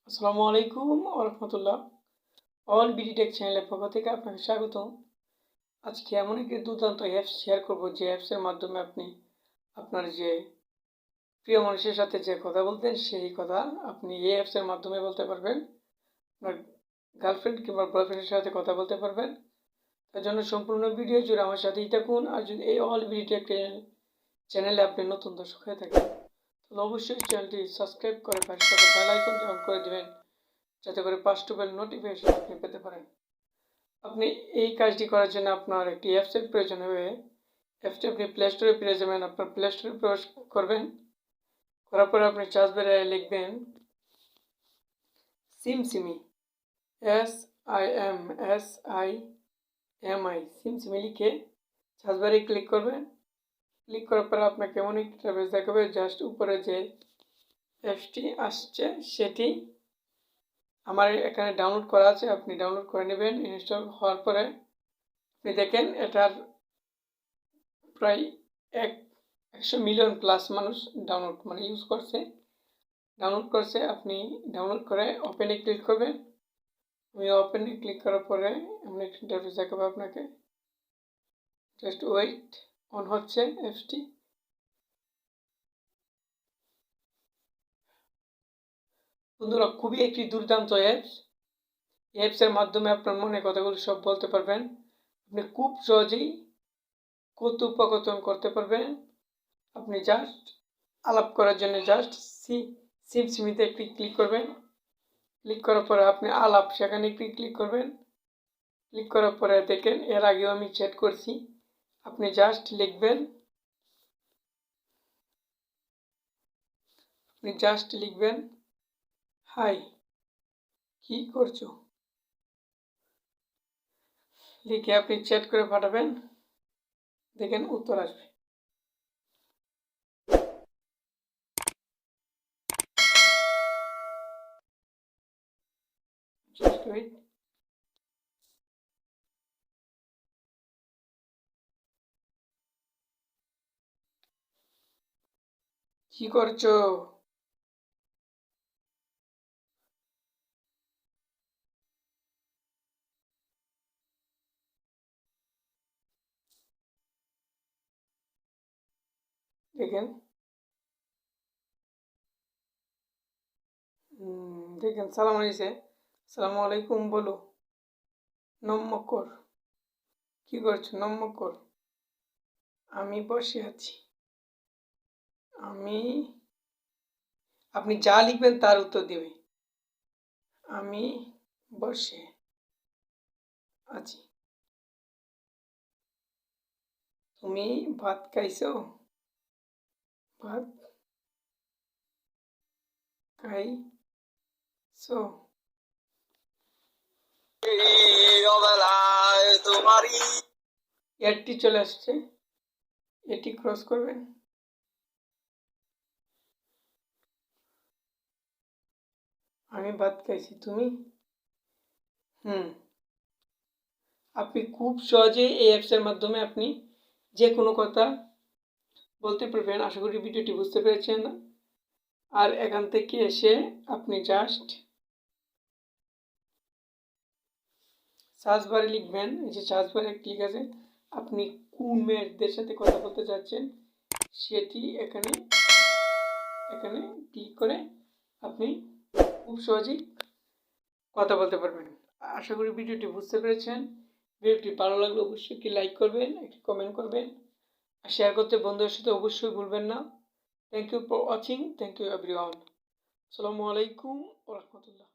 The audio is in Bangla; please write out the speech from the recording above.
আসসালামু আলাইকুম ওয়া রাহমাতুল্লাহ। অল বিডি টেক চ্যানেলের পক্ষ থেকে আপনাকে স্বাগতম। আজকে এমন একটি দুর্দান্ত অ্যাপস শেয়ার করব, যে অ্যাপসের মাধ্যমে আপনি আপনার যে প্রিয় মানুষের সাথে যে কথা বলতেন সেই কথা আপনি এই অ্যাপসের মাধ্যমে বলতে পারবেন। আপনার গার্লফ্রেন্ড কিংবা বয়ফ্রেন্ডের সাথে কথা বলতে পারবেন। তার জন্য সম্পূর্ণ ভিডিও জুড়ে আমার সাথেই থাকুন। আর যদি এই অল বিডি টেক চ্যানেলে আপনি নতুন দর্শক হয়ে থাকেন তাহলে অবশ্যই চ্যানেলটি সাবস্ক্রাইব করে পাশে থাকা বেল আইকনটি অন করে দেবেন, যাতে করে পাঁচ টু বেল নোটিফিকেশন আপনি পেতে পারেন। আপনি এই কাজটি করার জন্য আপনার একটি অ্যাপসের প্রয়োজন হবে। অ্যাপসটি আপনি প্লে স্টোরে পেয়ে যাবেন। আপনার প্লে স্টোরে প্রবেশ করবেন, করার পরে আপনি সার্চ বারে লিখবেন SimSimi, SIMSIMI, SimSimi লিখে সার্চ বারে ক্লিক করবেন। ক্লিক করার পরে আপনাকে এমন একটি ইন্টারফেস দেখাবে। জাস্ট উপরে যে অ্যাপসটি আসছে সেটি আমার এখানে ডাউনলোড করা আছে, আপনি ডাউনলোড করে নেবেন। ইনস্টল হওয়ার পরে আপনি দেখেন এটার প্রায় 100 মিলিয়ন প্লাস মানুষ ডাউনলোড ইউজ করছে, আপনি ডাউনলোড করে ওপেনে ক্লিক করবেন। আমি ওপেনে ক্লিক করার পরে এমন একটি ইন্টারফেস দেখাবো আপনাকে। জাস্ট ওয়েট, অন হচ্ছে অ্যাপসটি। বন্ধুরা, খুবই একটি দুর্দান্ত অ্যাপসের মাধ্যমে আপনার মনে কথাগুলো সব বলতে পারবেন। আপনি খুব সহজেই কথোপকথন করতে পারবেন। আপনি জাস্ট আলাপ করার জন্য জাস্ট সিমসিমিতে একটি ক্লিক করবেন। ক্লিক করার পরে আপনি আলাপ সেখানে একটি ক্লিক করবেন। ক্লিক করার পরে দেখেন এর আগেও আমি চ্যাট করছি। আপনি জাস্ট লিখবেন হাই, কি করছো, লিখে আপনি চ্যাট করে পাঠাবেন। দেখেন উত্তর আসবে। Just wait. কি করছো, দেখেন সালাম আলাইছে। আসসালামু আলাইকুম বলো, নম্মকর, কি করছো, নম্মকর, আমি বসে আছি। আপনি যা লিখবেন তার উত্তর দেবে। আমি বসে আছি। তুমি ভাত খাইছো, ভাত খাইছো। এটি চলে আসছে, এটি ক্রস করবেন। আমি ভাত খাইছি, তুমি আপনি খুব সহজে এই অ্যাপসের মাধ্যমে আপনি যে কোনো কথা বলতে পারবেন। আশা করি ভিডিওটি বুঝতে পেরেছেন। আর এখান থেকে এসে আপনি জাস্ট সার্চ বারে লিখবেন, এই যে সার্চ বারে ক্লিক আছে, আপনি কোন মেয়েদের সাথে কথা বলতে চাচ্ছেন সেটি এখানে ক্লিক করে আপনি খুব সহজেই কথা বলতে পারবেন। আশা করি ভিডিওটি বুঝতে পেরেছেন। ভিডিওটি ভালো লাগলে অবশ্যই একটি লাইক করবেন, একটি কমেন্ট করবেন, আর শেয়ার করতে বন্ধুদের সাথে অবশ্যই ভুলবেন না। Thank you for watching. Thank you everyone. আসসালামু আলাইকুম ওয়া রাহমাতুল্লাহ।